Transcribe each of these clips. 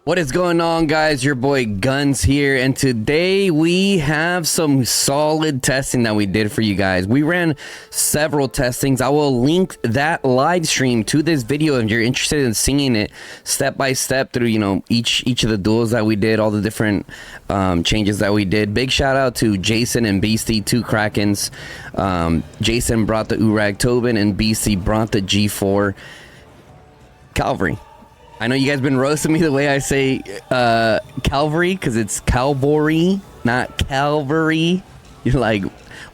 What is going on, guys? Your boy Guns here, and today we have some solid testing that we did for you guys. We ran several testings. I will link that live stream to this video if you're interested in seeing it step by step through, each of the duels that we did, all the different changes that we did. Big shout out to Jason and Beastie, two Krakens. Jason brought the Urag Tobin, and Beastie brought the G4 Calvary. I know you guys been roasting me the way I say Calvary, because it's Calvary, not Calvary. You're like,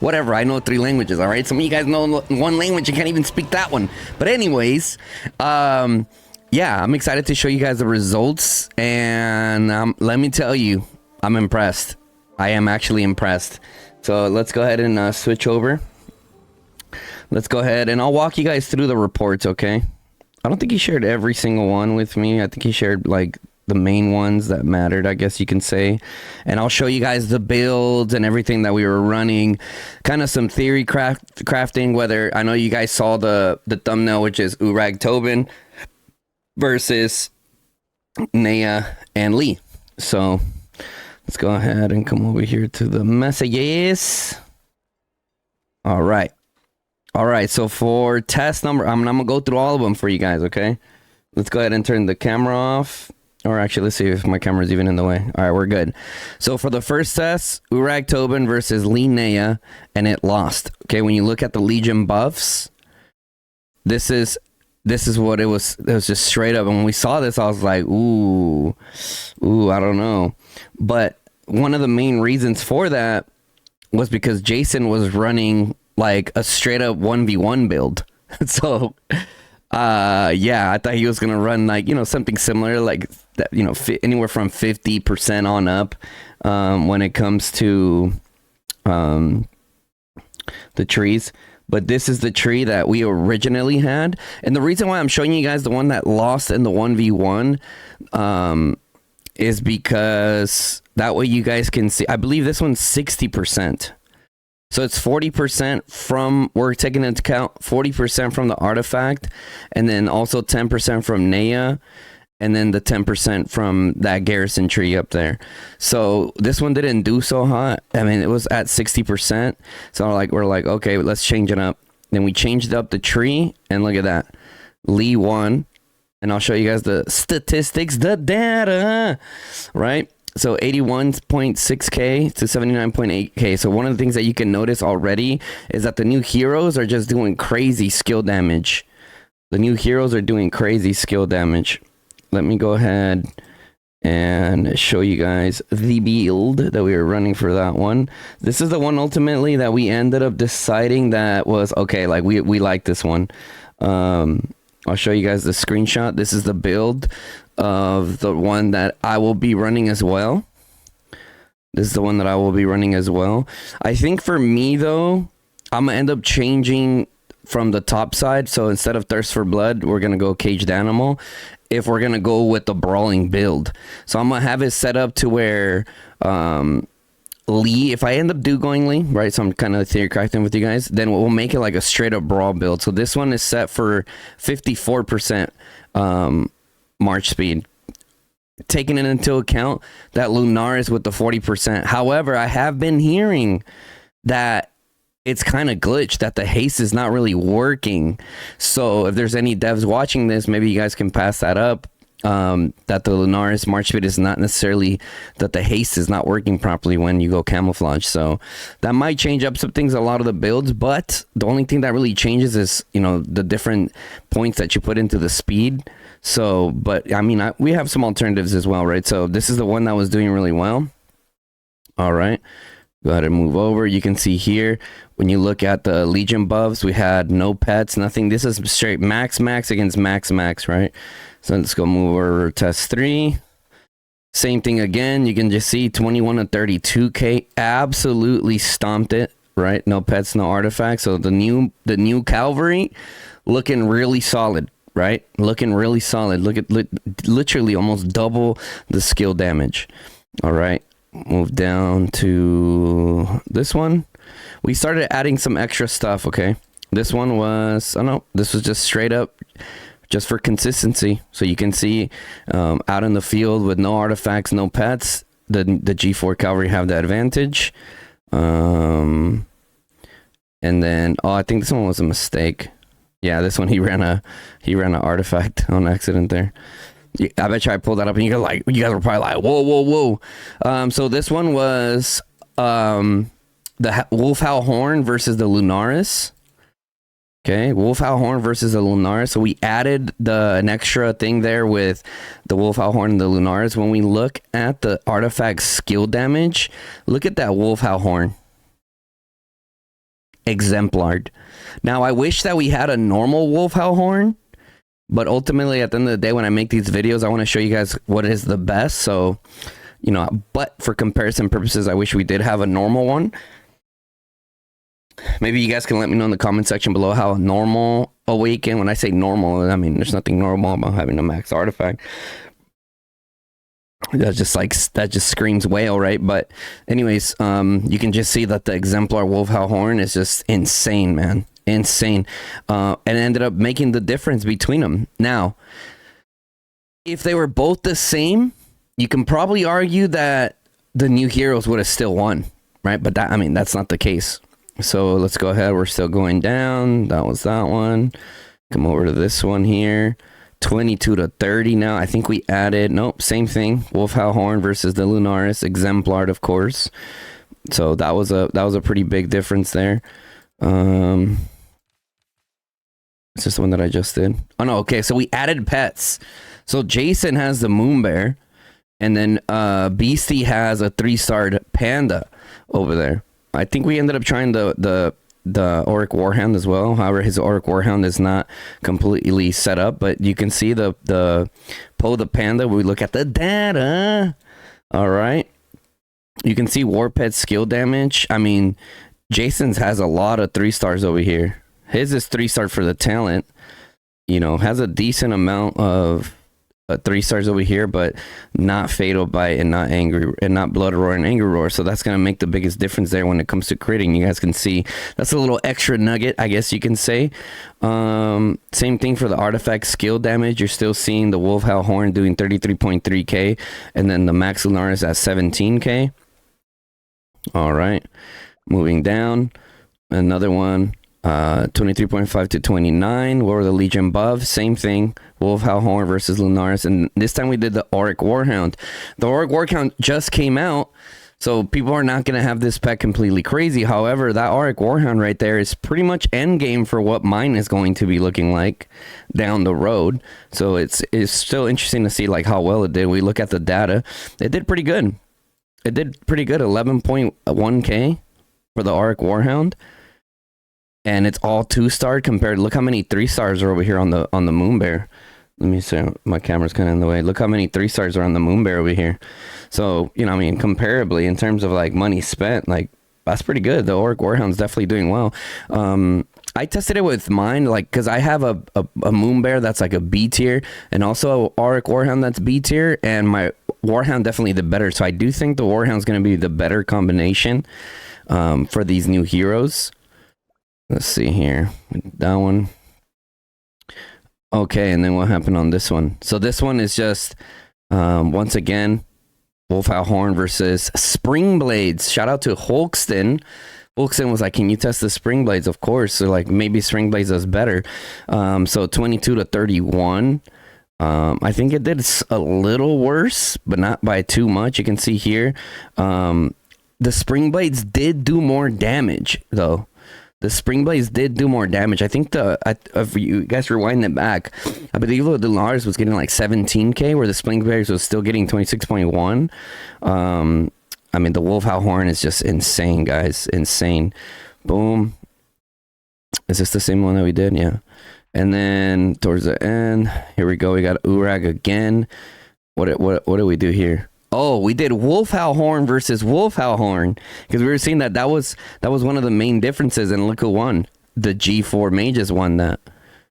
whatever, I know 3 languages, all right? Some of you guys know 1 language, you can't even speak that one. But anyways, yeah, I'm excited to show you guys the results. And let me tell you, I'm impressed. I am actually impressed. So let's go ahead and switch over. Let's go ahead and I'll walk you guys through the reports, okay? I don't think he shared every single one with me. I think he shared like the main ones that mattered, I guess you can say. And I'll show you guys the builds and everything that we were running. Kind of some theory crafting, whether I know you guys saw the thumbnail, which is Urag Tobin versus Neya and Lee. So let's go ahead and come over here to the messages. All right. All right, so for test number, I'm gonna go through all of them for you guys, okay? Let's go ahead and turn the camera off. Or actually, let's see if my camera's even in the way. All right, we're good. So for the first test, Urag Tobin versus Lee Neya, and it lost. Okay, when you look at the Legion buffs, this is what it was. It was just straight up. And when we saw this, I was like, ooh, I don't know. But one of the main reasons for that was because Jason was running like a straight up 1v1 build. So yeah, I thought he was gonna run like, something similar, like that, anywhere from 50% on up when it comes to the trees. But this is the tree that we originally had, and the reason why I'm showing you guys the one that lost in the 1v1 is because that way you guys can see. I believe this one's 60%. So it's 40% from, we're taking into account 40% from the artifact, and then also 10% from Neya, and then the 10% from that garrison tree up there. So this one didn't do so hot. I mean, it was at 60%. So we're like, okay, let's change it up. Then we changed up the tree, and look at that. Lee won, and I'll show you guys the statistics, the data, right? So 81.6k to 79.8k. So one of the things that you can notice already is that the new heroes are just doing crazy skill damage. The new heroes are doing crazy skill damage. Let me go ahead and show you guys the build that we were running for that one. This is the one ultimately that we ended up deciding that was okay. Like we like this one. I'll show you guys the screenshot. This is the build of the one that I will be running as well. This is the one that I will be running as well. I think for me though, I'm gonna end up changing from the top side. So instead of Thirst for Blood, we're gonna go Caged Animal if we're gonna go with the brawling build. So I'm gonna have it set up to where Lee, if I end up going Lee, right? So I'm kind of theory crafting with you guys, then we'll make it like a straight up brawl build. So this one is set for 54% March speed, taking it into account that Lunaris with the 40%. However, I have been hearing that it's kind of glitched, that the haste is not really working. So if there's any devs watching this, maybe you guys can pass that up, that the Lunaris March speed is not necessarily, that the haste is not working properly when you go camouflage. So that might change up some things, a lot of the builds, but the only thing that really changes is, the different points that you put into the speed. So, but I mean, we have some alternatives as well, right? So this is the one that was doing really well. All right, go ahead and move over. You can see here, when you look at the Legion buffs, we had no pets, nothing. This is straight max against max, right? So let's go move over test 3. Same thing again. You can just see 21 to 32k, absolutely stomped it, right? No pets, no artifacts. So the new Calvary looking really solid. Right, looking really solid. Look at literally almost double the skill damage. All right, move down to this one. We started adding some extra stuff. Okay, this one was, oh no, this was just straight up just for consistency. So you can see out in the field with no artifacts, no pets, the G4 cavalry have the advantage. And then I think this one was a mistake. Yeah, this one he ran a artifact on accident there. I bet you I pulled that up and you guys were probably like, whoa. So this one was the Wolfhowl Horn versus the Lunaris. Okay, Wolfhowl Horn versus the Lunaris. So we added an extra thing there with the Wolfhowl Horn and the Lunaris. When we look at the artifact skill damage, look at that Wolfhowl Horn. Exemplard. Now, I wish that we had a normal Wolfhowl Horn, but ultimately, at the end of the day, when I make these videos, I want to show you guys what is the best. So, but for comparison purposes, I wish we did have a normal one. Maybe you guys can let me know in the comment section below how a normal awaken. When I say normal, I mean there's nothing normal about having a max artifact. That just screams whale, right? But anyways, you can just see that the exemplar Wolfhowl Horn is just insane, man. Insane. And it ended up making the difference between them. Now, if they were both the same, you can probably argue that the new heroes would have still won, right? But that's not the case. So let's go ahead. We're still going down. That was that one. Come over to this one here. 22 to 30 now. I think we added, nope, same thing. Wolfhowl Horn versus the Lunaris. Exemplard, of course. So that was a pretty big difference there. It's just the one that I just did. Oh no, okay. So we added pets. So Jason has the Moon Bear, and then Beastie has a 3-starred panda over there. I think we ended up trying the Auric Warhound as well. However, his Auric Warhound is not completely set up, but you can see the Poe the Panda. We look at the data. All right. You can see Warped skill damage. I mean, Jason's has a lot of 3-stars over here. His is 3-star for the talent. Has a decent amount of 3-stars over here, but not Fatal Bite and not Angry and not Blood Roar and Angry Roar. So that's gonna make the biggest difference there when it comes to critting. You guys can see that's a little extra nugget, I guess you can say. Same thing for the artifact skill damage. You're still seeing the Wolfhowl Horn doing 33.3k, and then the Max Lunaris at 17k. All right, moving down, another one. 23.5 to 29. What were the Legion buff? Same thing. Wolfhowl Horn versus Lunaris. And this time we did the Auric Warhound. The Auric Warhound just came out, so people are not going to have this pet completely crazy. However, that Auric Warhound right there is pretty much end game for what mine is going to be looking like down the road. So it's still interesting to see how well it did. We look at the data. It did pretty good. 11.1k for the Auric Warhound. And it's all 2-star compared. Look how many 3-stars are over here on the Moon Bear. Let me see. My camera's kind of in the way. Look how many 3-stars are on the Moon Bear over here. So, comparably in terms of money spent, that's pretty good. The Auric Warhound's definitely doing well. I tested it with mine, because I have a Moon Bear that's a B tier, and also a Auric Warhound that's B tier, and my Warhound definitely the better. So I do think the Warhound's going to be the better combination for these new heroes. Let's see here. That one. Okay, and then what happened on this one? So this one is just, once again, Wolfhowl Horn versus Spring Blades. Shout out to Holkston. Holkston was like, can you test the Spring Blades? Of course. So maybe Spring Blades does better. So 22 to 31. I think it did a little worse, but not by too much. You can see here. The Spring Blades did do more damage, though. The Spring Blades did do more damage. I think if you guys rewind it back, I believe the Lunaris was getting 17k, where the Spring Blades was still getting 26.1. The Wolfhowl Horn is just insane, guys. Insane. Boom. Is this the same one that we did? Yeah. And then towards the end, here we go. We got Urag again. What do we do here? Oh, we did Wolfhowl Horn versus Wolfhowl Horn, because we were seeing that was one of the main differences, and look who won. The G4 Mages won that.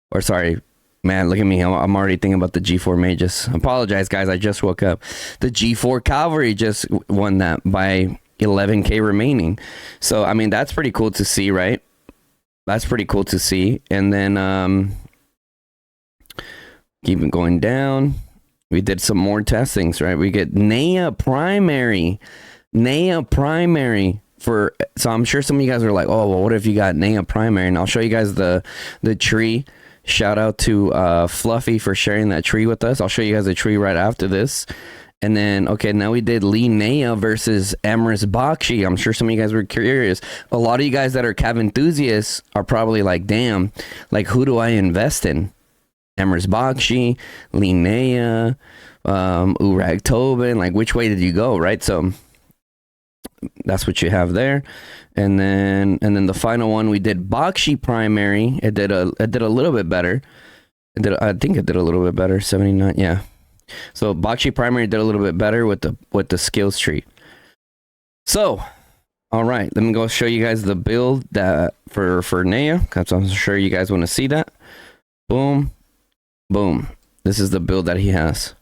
Or sorry, man, look at me. I'm already thinking about the G4 Mages. Apologize, guys. I just woke up. The G4 Cavalry just won that by 11k remaining. So, that's pretty cool to see, right? That's pretty cool to see. And then Keep it going down. We did some more testings, right? We get Neya primary. Neya primary for, so I'm sure some of you guys are like, oh, well, what if you got Neya primary? And I'll show you guys the tree. Shout out to Fluffy for sharing that tree with us. I'll show you guys the tree right after this. And then, okay, now we did Lee Neya versus Emrys Bakshi. I'm sure some of you guys were curious. A lot of you guys that are Cav enthusiasts are probably like, damn, like, who do I invest in? Emrys Bakshi, Lee Neya, Urag Tobin, like, which way did you go, right? So that's what you have there. And then the final one, we did Bakshi primary. It did a little bit better. I think it did a little bit better. 79, yeah. So Bakshi primary did a little bit better with the skills tree. So, all right, let me go show you guys the build that for Neya, because I'm sure you guys want to see that. Boom. Boom. This is the build that he has.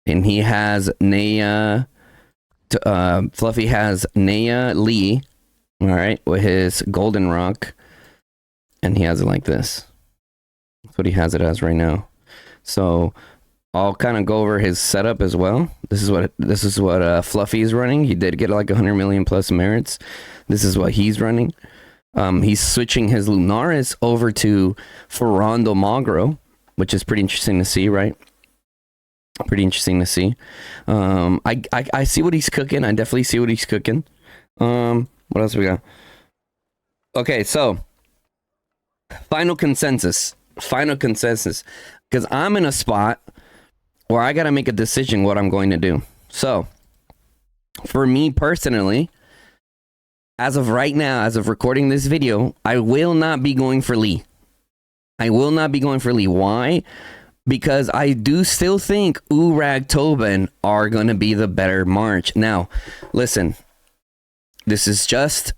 And he has Neya. Fluffy has Neya Lee. All right. With his golden rock. And he has it like this. That's what he has it as right now. So I'll kind of go over his setup as well. This is what Fluffy is running. He did get like 100 million plus merits. This is what he's running. He's switching his Lunaris over to Ferrando Magro, which is pretty interesting to see, right? Pretty interesting to see. I see what he's cooking. I definitely see what he's cooking. What else we got? Okay, so final consensus. Because I'm in a spot where I got to make a decision what I'm going to do. So, for me personally, as of right now, as of recording this video, I will not be going for Lee. Why? Because I do still think Urag Tobin are going to be the better March. Now, listen, this is just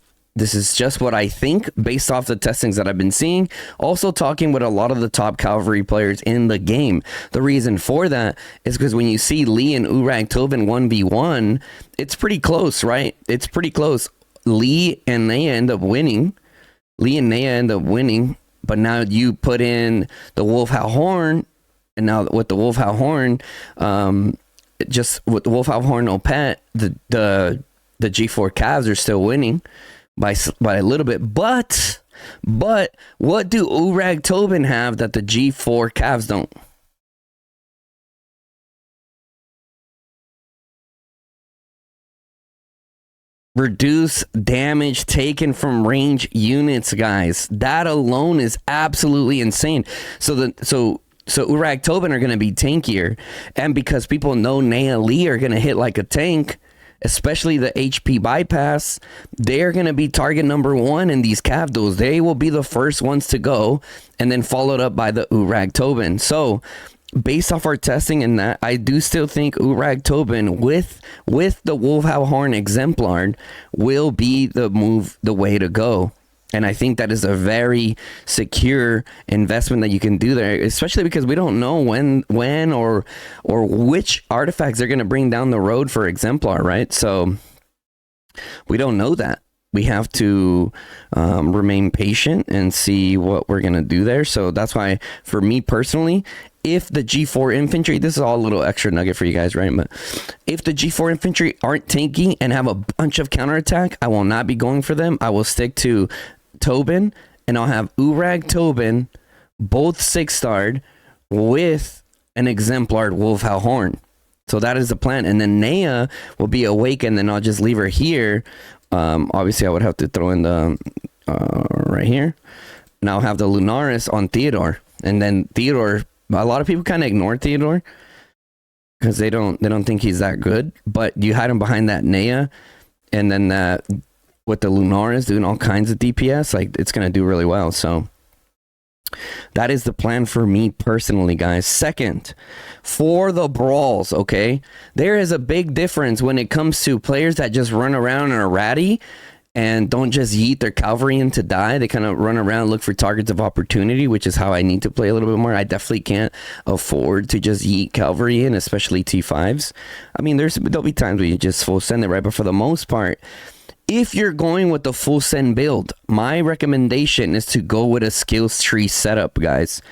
what I think based off the testings that I've been seeing. Also talking with a lot of the top cavalry players in the game. The reason for that is because when you see Lee and Urag Tobin 1v1, it's pretty close, right? It's pretty close. Lee and Neya end up winning, but now you put in the Wolfhound Horn, and now with the Wolfhound Horn, just with the Wolfhound Horn no pet, the G4 Cavs are still winning by a little bit. But what do Urag Tobin have that the G4 Cavs don't? Reduce damage taken from range units, guys. That alone is absolutely insane. So Urag Tobin are going to be tankier, and because people know Neya Lee are going to hit like a tank, especially the HP bypass, they're going to be target number one in these cav duels. They will be the first ones to go, and then followed up by the Urag Tobin. So based off our testing in that, I do still think Urag Tobin with the Wolfhound Horn Exemplar will be the way to go. And I think that is a very secure investment that you can do there, especially because we don't know when or which artifacts they're going to bring down the road for Exemplar, right? So we don't know that. We have to remain patient and see what we're going to do there. So that's why, for me personally, if the G4 infantry, this is all a little extra nugget for you guys, right? But if the G4 infantry aren't tanky and have a bunch of counterattack, I will not be going for them. I will stick to Tobin, and I'll have Urag Tobin, both 6-starred, with an Exemplar Wolfhound Horn. So that is the plan. And then Neya will be awake, and then I'll just leave her here. Obviously, I would have to throw in the right here. And I'll have the Lunaris on Theodore. And then Theodore, a lot of people kind of ignore Theodore because they don't think he's that good. But you hide him behind that Neya, and then that with the Lunaris doing all kinds of DPS, like, it's going to do really well. So that is the plan for me personally, guys. Second, for the brawls, okay? There is a big difference when it comes to players that just run around and are ratty and don't just yeet their cavalry in to die. They kind of run around and look for targets of opportunity, which is how I need to play a little bit more. I definitely can't afford to just yeet cavalry in, especially T5s. I mean, there'll be times where you just full send it, right? But for the most part, If you're going with the full send build, my recommendation is to go with a skills tree setup, guys.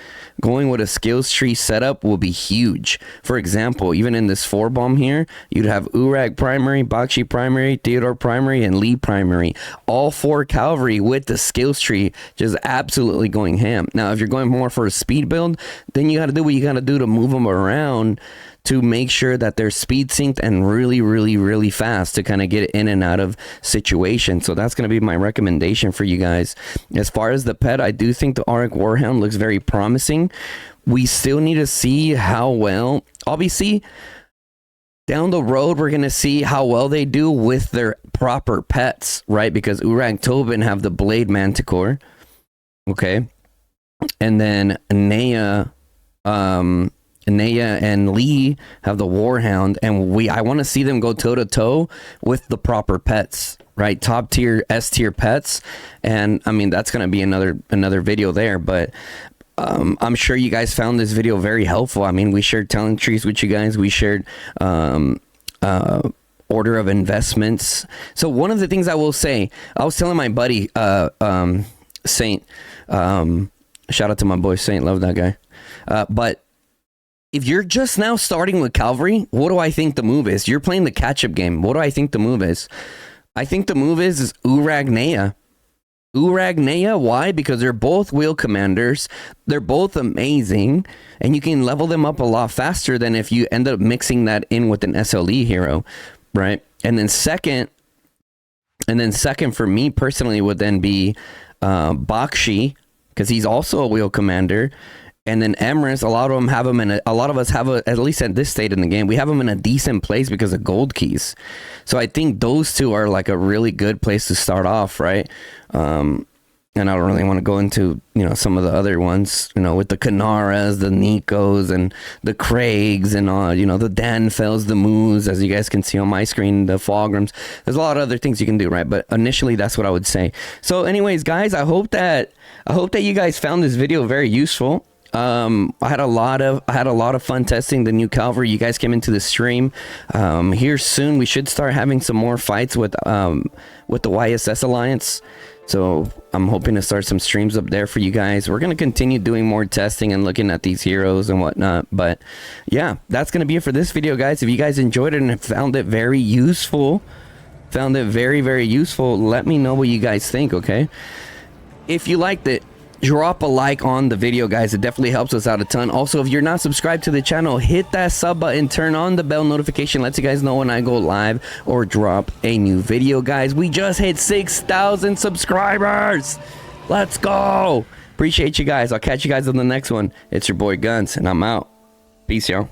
Going with a skills tree setup will be huge. For example, even in this 4-bomb here, you'd have Urag primary, Bakshi primary, Theodore primary, and Lee primary. All 4 cavalry with the skills tree just absolutely going ham. Now, if you're going more for a speed build, then you got to do what you got to do to move them around to make sure that they're speed synced and really fast to kind of get in and out of situations. So that's going to be my recommendation for you guys. As far as the pet, I do think the Urag Warhound looks very promising. We still need to see how well, obviously, down the road, we're going to see how well they do with their proper pets, right? Because Urag Tobin have the Blade Manticore, okay? And then Neya, Neya and Lee have the Warhound, and I want to see them go toe to toe with the proper pets, right? Top tier, S tier pets, and I mean that's gonna be another video there. But I'm sure you guys found this video very helpful. I mean, we shared talent trees with you guys. We shared order of investments. So one of the things I will say, I was telling my buddy Saint, shout out to my boy Saint, love that guy, but if you're just now starting with Cavalry, what do I think the move is? You're playing the catch-up game. What do I think the move is? I think the move is Urag Neya. Urag Neya, why? Because they're both wheel commanders. They're both amazing, and you can level them up a lot faster than if you end up mixing that in with an SLE hero, right? And then second for me personally would then be Bakshi, because he's also a wheel commander. And then Emrys, a lot of them have them a lot of us have at least at this state in the game, we have them in a decent place because of gold keys. So I think those two are like a really good place to start off, right? And I don't really want to go into, some of the other ones, with the Kanaras, the Nikos, and the Craigs, and all, the Danfels, the Moos, as you guys can see on my screen, the Fograms. There's a lot of other things you can do, right? But initially, that's what I would say. So anyways, guys, I hope that you guys found this video very useful. I had a lot of fun testing the new Cavalry. You guys came into the stream. Here soon we should start having some more fights with the YSS Alliance. So I'm hoping to start some streams up there for you guys. We're going to continue doing more testing and looking at these heroes and whatnot. But yeah, that's going to be it for this video, guys. If you guys enjoyed it and found it very useful, very useful, let me know what you guys think, okay? If you liked it, drop a like on the video, guys. It definitely helps us out a ton. Also, if you're not subscribed to the channel, hit that sub button, turn on the bell notification, lets you guys know when I go live or drop a new video, guys. We just hit 6,000 subscribers. Let's go. Appreciate you guys. I'll catch you guys on the next one. It's your boy Guns, and I'm out. Peace, y'all.